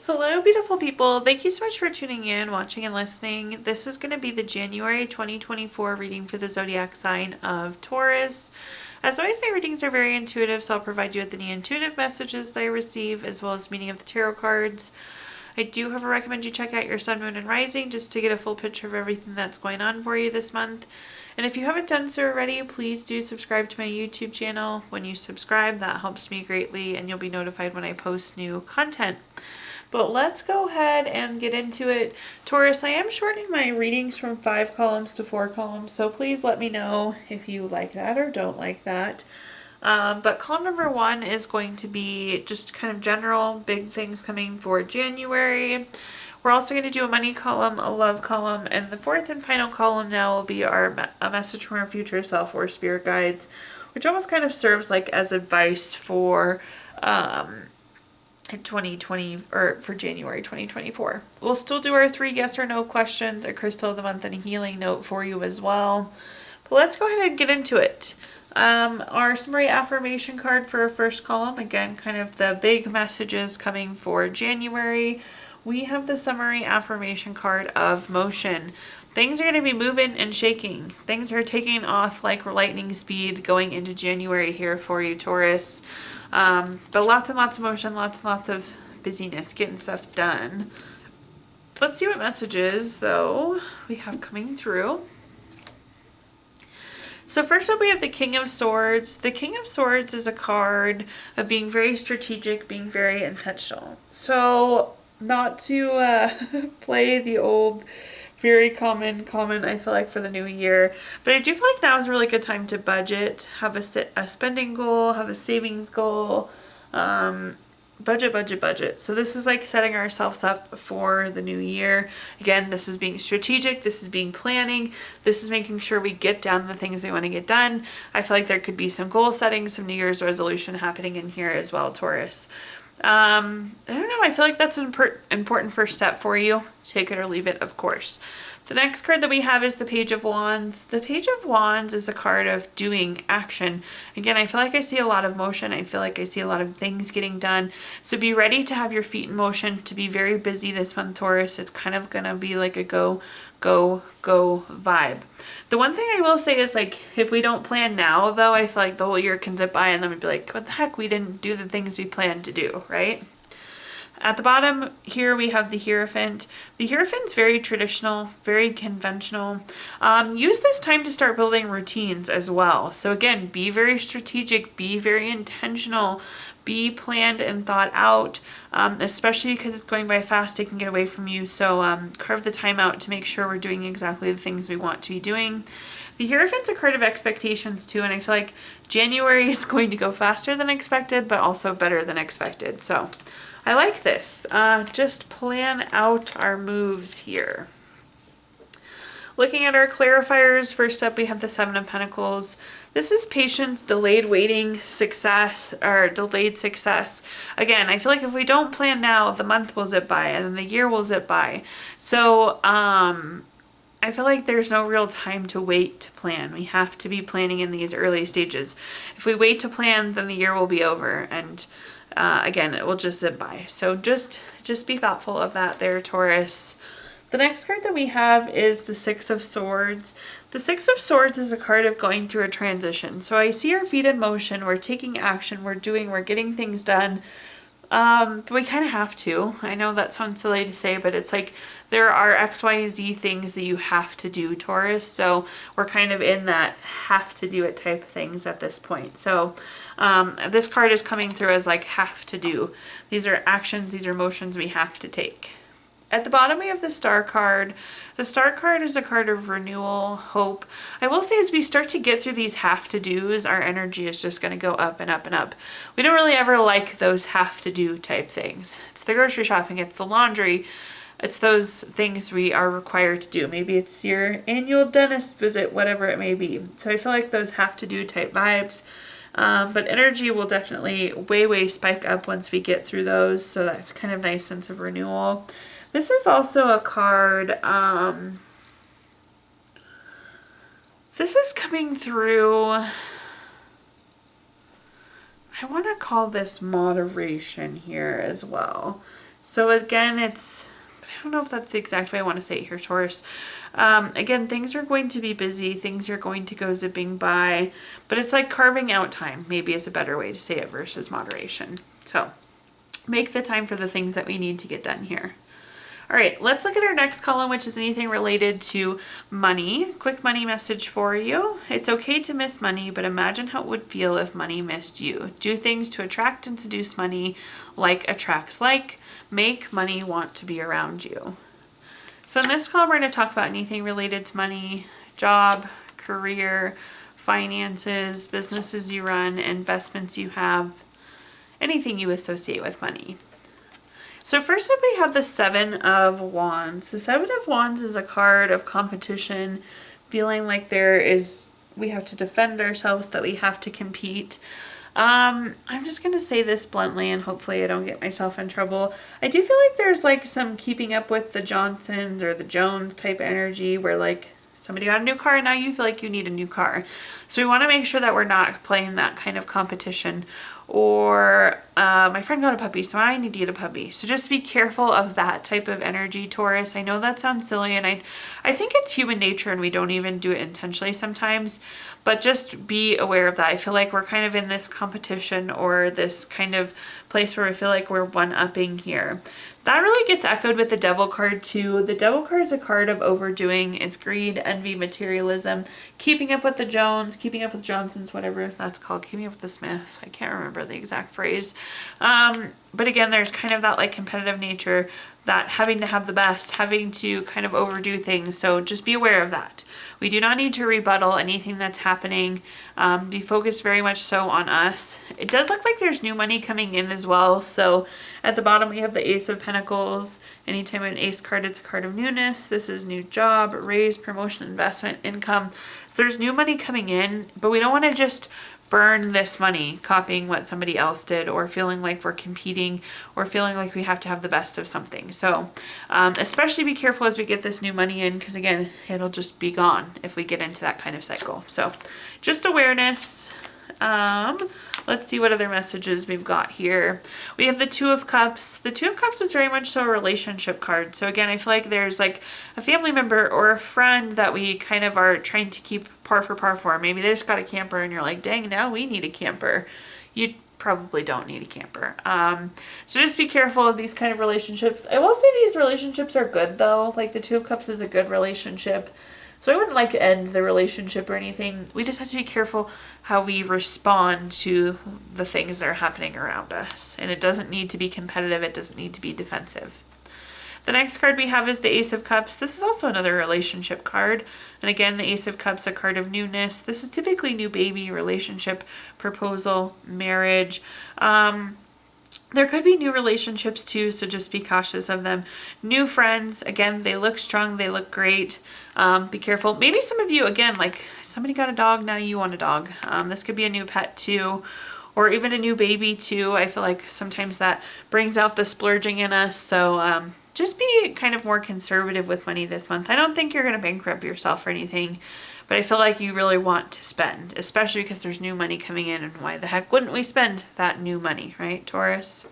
Hello, beautiful people. Thank you so much for tuning in, watching, and listening. This is going to be the January 2024 reading for the zodiac sign of Taurus. As always, my readings are very intuitive, so I'll provide you with any intuitive messages that I receive, as well as meaning of the tarot cards. I do, however, recommend you check out your sun, moon, and rising just to get a full picture of everything that's going on for you this month. And if you haven't done so already, please do subscribe to my YouTube channel. When you subscribe, that helps me greatly, and you'll be notified when I post new content. But let's go ahead and get into it. Taurus, I am shortening my readings from 5 columns to 4 columns, so please let me know if you like that or don't like that. But column number 1 is going to be just kind of general, big things coming for January. We're also going to do a money column, a love column, and the 4th and final column now will be a message from our future self or spirit guides, which almost kind of serves like as advice for 2020 or for January 2024. We'll still do our 3 yes or no questions, a crystal of the month, and a healing note for you as well. But let's go ahead and get into it. Our summary affirmation card for our first column, again, kind of the big messages coming for January. We have the summary affirmation card of motion. Things are going to be moving and shaking. Things are taking off like lightning speed going into January here for you, Taurus. But lots and lots of motion, lots and lots of busyness, getting stuff done. Let's see what messages, though, we have coming through. So first up, we have the King of Swords. The King of Swords is a card of being very strategic, being very intentional. So not to play the old very common, I feel like, for the new year. But I do feel like now is a really good time to budget, have a spending goal, have a savings goal, budget. So this is like setting ourselves up for the new year. Again, this is being strategic, this is being planning, this is making sure we get done the things we want to get done. I feel like there could be some goal setting, some New Year's resolution happening in here as well, Taurus. I don't know, I feel like that's an important first step for you. Take it or leave it, of course. The next card that we have is the Page of Wands. The Page of Wands is a card of doing action. Again, I feel like I see a lot of motion. I feel like I see a lot of things getting done. So be ready to have your feet in motion, to be very busy this month, Taurus. It's kind of going to be like a go vibe. The one thing I will say is, like, if we don't plan now, though, I feel like the whole year can zip by and then we'd be like, what the heck, we didn't do the things we planned to do, right? At the bottom here, we have the Hierophant. The Hierophant's very traditional, very conventional. Use this time to start building routines as well. So again, be very strategic, be very intentional, be planned and thought out, especially because it's going by fast, it can get away from you. So carve the time out to make sure we're doing exactly the things we want to be doing. The Hierophant's a card of expectations too, and I feel like January is going to go faster than expected, but also better than expected. So I like this. Just plan out our moves here. Looking at our clarifiers, first up we have the Seven of Pentacles. This is patience, delayed waiting, success, or delayed success. Again, I feel like if we don't plan now, the month will zip by and then the year will zip by. So I feel like there's no real time to wait to plan. We have to be planning in these early stages. If we wait to plan, then the year will be over, and again, it will just zip by. So just be thoughtful of that there, Taurus. The next card that we have is the Six of Swords. The Six of Swords is a card of going through a transition. So I see our feet in motion, we're taking action, we're getting things done. But we kind of have to. I know that sounds silly to say, but it's like there are X, Y, Z things that you have to do, Taurus. So we're kind of in that have to do it type of things at this point. So this card is coming through as like have to do. These are actions, these are motions we have to take. At the bottom, we have the Star card. The Star card is a card of renewal, hope. I will say as we start to get through these have-to-dos, our energy is just going to go up and up and up. We don't really ever like those have-to-do type things. It's the grocery shopping, it's the laundry, it's those things we are required to do. Maybe it's your annual dentist visit, whatever it may be. So I feel like those have-to-do type vibes. But energy will definitely way spike up once we get through those. So that's kind of a nice sense of renewal. This is also a card, this is coming through, I want to call this moderation here as well. So again, I don't know if that's the exact way I want to say it here, Taurus. Again, things are going to be busy. Things are going to go zipping by, but it's like carving out time, maybe is a better way to say it versus moderation. So make the time for the things that we need to get done here. All right, let's look at our next column, which is anything related to money. Quick money message for you. It's okay to miss money, but imagine how it would feel if money missed you. Do things to attract and seduce money, like attracts like. Make money want to be around you. So in this column, we're going to talk about anything related to money, job, career, finances, businesses you run, investments you have, anything you associate with money. So first up, we have the Seven of Wands. The Seven of Wands is a card of competition, feeling like we have to defend ourselves, that we have to compete. I'm just going to say this bluntly, and hopefully I don't get myself in trouble. I do feel like there's like some keeping up with the Johnsons or the Jones type energy where like somebody got a new car and now you feel like you need a new car. So we want to make sure that we're not playing that kind of competition. Or my friend got a puppy, so I need to get a puppy. So just be careful of that type of energy, Taurus. I know that sounds silly, and I think it's human nature, and we don't even do it intentionally sometimes, but just be aware of that. I feel like we're kind of in this competition or this kind of place where we feel like we're one-upping here. That really gets echoed with the Devil card too. The Devil card is a card of overdoing. It's greed, envy, materialism, keeping up with the Jones, keeping up with Johnsons, whatever that's called, keeping up with the Smiths. I can't remember the exact phrase. But again, there's kind of that like competitive nature, that having to have the best, having to kind of overdo things. So just be aware of that. We do not need to rebuttal anything that's happening. Be focused very much so on us. It does look like there's new money coming in as well. So at the bottom, we have the Ace of Pentacles. Anytime an ace card, it's a card of newness. This is new job, raise, promotion, investment, income. So there's new money coming in, but we don't want to just burn this money copying what somebody else did, or feeling like we're competing, or feeling like we have to have the best of something. So especially be careful as we get this new money in, because again, it'll just be gone if we get into that kind of cycle. So just awareness. Let's see what other messages we've got here. We have the Two of Cups. The Two of Cups is very much so a relationship card. So again, I feel like there's like a family member or a friend that we kind of are trying to keep par for par for. Maybe they just got a camper and you're like, dang, now we need a camper. You probably don't need a camper. So just be careful of these kind of relationships. I will say these relationships are good though. Like the Two of Cups is a good relationship. So I wouldn't like to end the relationship or anything. We just have to be careful how we respond to the things that are happening around us. And it doesn't need to be competitive. It doesn't need to be defensive. The next card we have is the Ace of Cups. This is also another relationship card. And again, the Ace of Cups, a card of newness. This is typically new baby, relationship, proposal, marriage. There could be new relationships too, so just be cautious of them. New friends, again, they look strong, they look great. Be careful. Maybe some of you, again, like somebody got a dog, now you want a dog. This could be a new pet too, or even a new baby too. I feel like sometimes that brings out the splurging in us. So just be kind of more conservative with money this month. I don't think you're going to bankrupt yourself or anything, but I feel like you really want to spend, especially because there's new money coming in, and why the heck wouldn't we spend that new money, right, Taurus?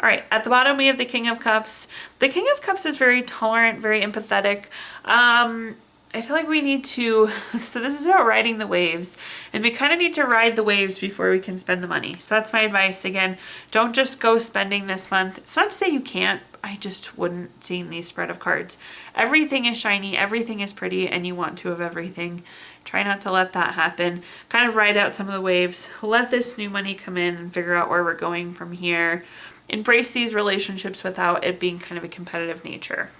All right, at the bottom we have the King of Cups. The King of Cups is very tolerant, very empathetic. I feel like we need to, so this is about riding the waves, and we kind of need to ride the waves before we can spend the money. So that's my advice. Again, don't just go spending this month. It's not to say you can't, I just wouldn't seeing these spread of cards. Everything is shiny, everything is pretty, and you want to have everything. Try not to let that happen. Kind of ride out some of the waves. Let this new money come in and figure out where we're going from here. Embrace these relationships without it being kind of a competitive nature.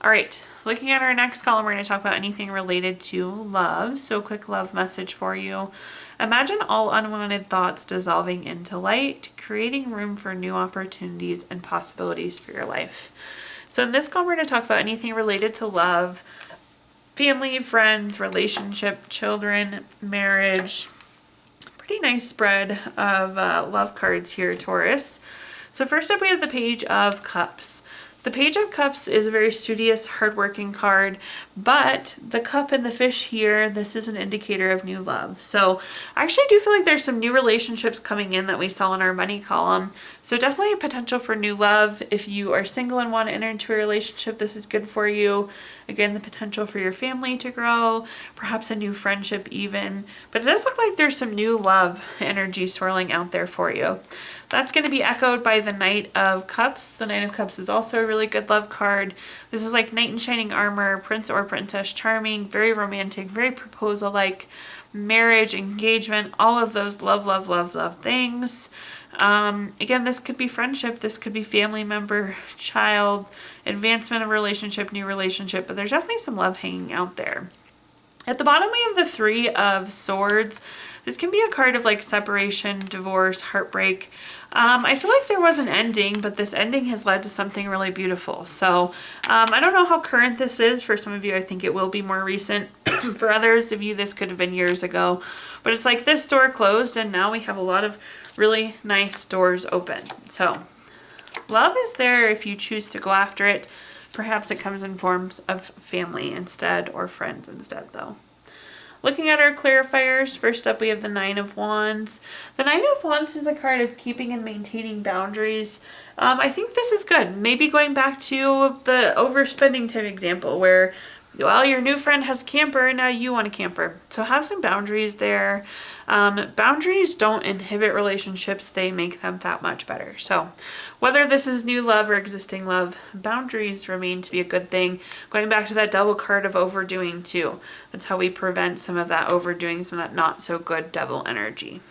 All right, looking at our next column, we're going to talk about anything related to love. So a quick love message for you. Imagine all unwanted thoughts dissolving into light, creating room for new opportunities and possibilities for your life. So in this column, we're going to talk about anything related to love, family, friends, relationship, children, marriage. Pretty nice spread of love cards here, Taurus. So first up, we have the Page of Cups. The Page of Cups is a very studious, hardworking card, but the cup and the fish here, this is an indicator of new love. So I actually do feel like there's some new relationships coming in that we saw in our money column. So definitely a potential for new love. If you are single and want to enter into a relationship, this is good for you. Again, the potential for your family to grow, perhaps a new friendship even. But it does look like there's some new love energy swirling out there for you. That's going to be echoed by the Knight of Cups. The Knight of Cups is also a really good love card. This is like Knight in Shining Armor, Prince or Princess Charming, very romantic, very proposal-like, marriage, engagement, all of those love, love, love, love things. Again, this could be friendship, this could be family member, child, advancement of relationship, new relationship, but there's definitely some love hanging out there. At the bottom, we have the Three of Swords. This can be a card of like separation, divorce, heartbreak. I feel like there was an ending, but this ending has led to something really beautiful. So I don't know how current this is. For some of you, I think it will be more recent. For others of you, this could have been years ago. But it's like this door closed, and now we have a lot of really nice doors open. So love is there if you choose to go after it. Perhaps it comes in forms of family instead, or friends instead, though. Looking at our clarifiers, first up we have the Nine of Wands. The Nine of Wands is a card of keeping and maintaining boundaries. I think this is good. Maybe going back to the overspending type example where, well, your new friend has a camper and now you want a camper. So have some boundaries there. Boundaries don't inhibit relationships, they make them that much better. So whether this is new love or existing love, boundaries remain to be a good thing. Going back to that double card of overdoing too. That's how we prevent some of that overdoing, some of that not so good devil energy.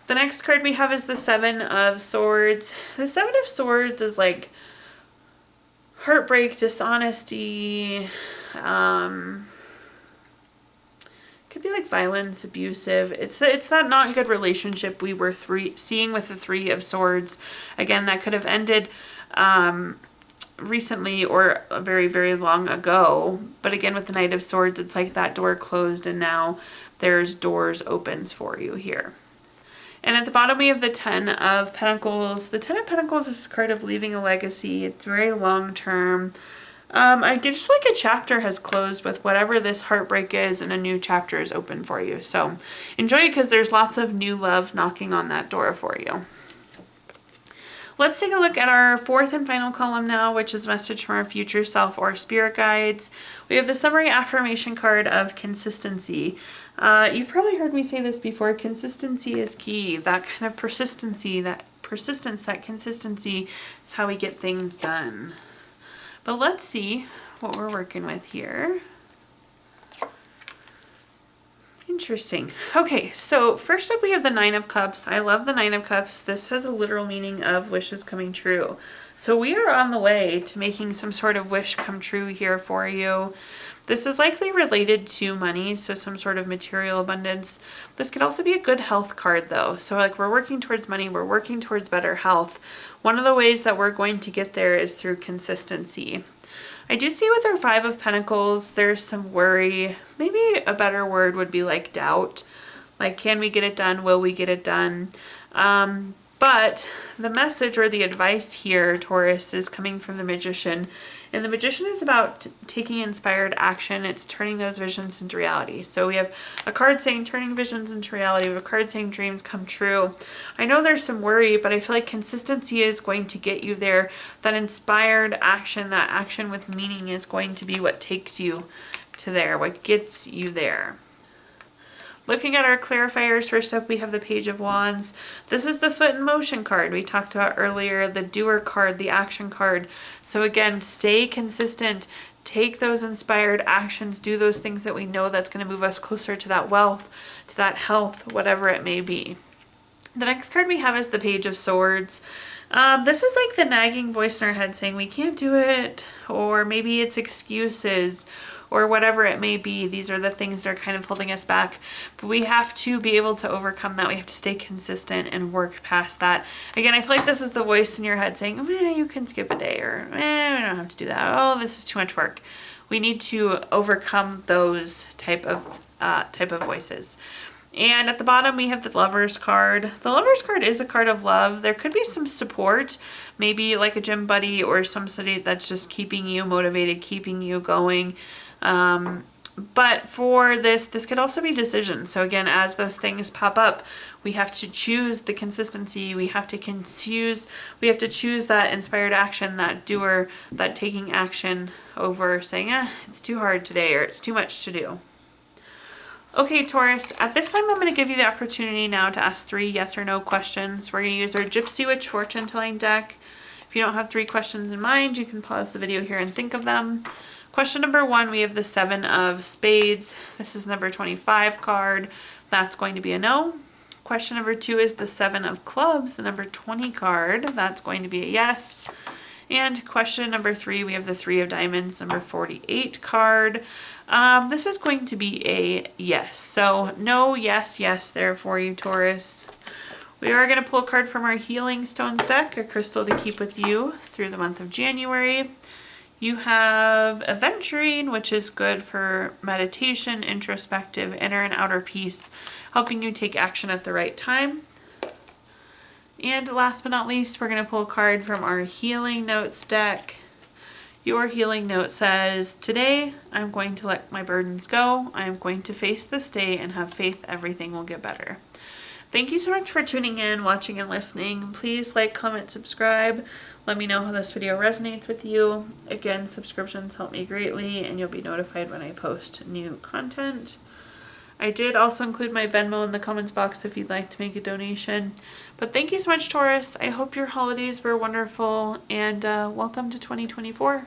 The next card we have is the Seven of Swords. The Seven of Swords is like heartbreak, dishonesty, could be like violence, abusive. It's that not good relationship we were seeing with the Three of Swords. Again, that could have ended recently or very, very long ago. But again, with the Knight of Swords, it's like that door closed and now there's doors opens for you here. And at the bottom, we have the Ten of Pentacles. The Ten of Pentacles is a card of leaving a legacy. It's very long term. I just feel like a chapter has closed with whatever this heartbreak is and a new chapter is open for you. So enjoy it because there's lots of new love knocking on that door for you. Let's take a look at our fourth and final column now, which is message from our future self or spirit guides. We have the summary affirmation card of consistency. You've probably heard me say this before. Consistency is key. That kind of persistency, that persistence, that consistency is how we get things done. But let's see what we're working with here. Interesting. Okay, so first up we have the Nine of Cups. I love the Nine of Cups. This has a literal meaning of wishes coming true. So we are on the way to making some sort of wish come true here for you. This is likely related to money, so some sort of material abundance. This could also be a good health card though. So like we're working towards money, we're working towards better health. One of the ways that we're going to get there is through consistency. I do see with our Five of Pentacles, there's some worry. Maybe a better word would be like doubt. Like, can we get it done? Will we get it done? But the message or the advice here, Taurus, is coming from the Magician. And the Magician is about taking inspired action. It's turning those visions into reality. So we have a card saying turning visions into reality. We have a card saying dreams come true. I know there's some worry, but I feel like consistency is going to get you there. That inspired action, that action with meaning is going to be what takes you to there, what gets you there. Looking at our clarifiers, first up we have the Page of Wands. This is the foot in motion card we talked about earlier, the doer card, the action card. So again, stay consistent, take those inspired actions, do those things that we know that's going to move us closer to that wealth, to that health, whatever it may be. The next card we have is the Page of Swords. This is like the nagging voice in our head saying we can't do it, or maybe it's excuses, or whatever it may be. These are the things that are kind of holding us back. But we have to be able to overcome that. We have to stay consistent and work past that. Again, I feel like this is the voice in your head saying, you can skip a day, or we don't have to do that. Oh, this is too much work. We need to overcome those type of voices. And at the bottom, we have the Lover's card. The Lover's card is a card of love. There could be some support, maybe like a gym buddy or somebody that's just keeping you motivated, keeping you going. But for this could also be decisions. So again, as those things pop up, we have to choose the consistency. We have to choose that inspired action, that doer, that taking action over saying, it's too hard today or it's too much to do. Okay, Taurus, at this time I'm going to give you the opportunity now to ask 3 yes or no questions. We're going to use our Gypsy Witch fortune telling deck. If you don't have 3 questions in mind, you can pause the video here and think of them. Question number 1, we have the 7 of Spades. This is number 25 card. That's going to be a no. Question number 2 is the 7 of Clubs, the number 20 card. That's going to be a yes. And question number 3, we have the 3 of Diamonds, number 48 card. This is going to be a yes. So no, yes, yes there for you, Taurus. We are going to pull a card from our Healing Stones deck, a crystal to keep with you through the month of January. You have Aventurine, which is good for meditation, introspective, inner and outer peace, helping you take action at the right time. And last but not least, we're going to pull a card from our Healing Notes deck. Your healing note says, today I'm going to let my burdens go. I'm going to face this day and have faith everything will get better. Thank you so much for tuning in, watching, and listening. Please like, comment, subscribe. Let me know how this video resonates with you. Again, subscriptions help me greatly, and you'll be notified when I post new content. I did also include my Venmo in the comments box if you'd like to make a donation. But thank you so much, Taurus. I hope your holidays were wonderful, and welcome to 2024.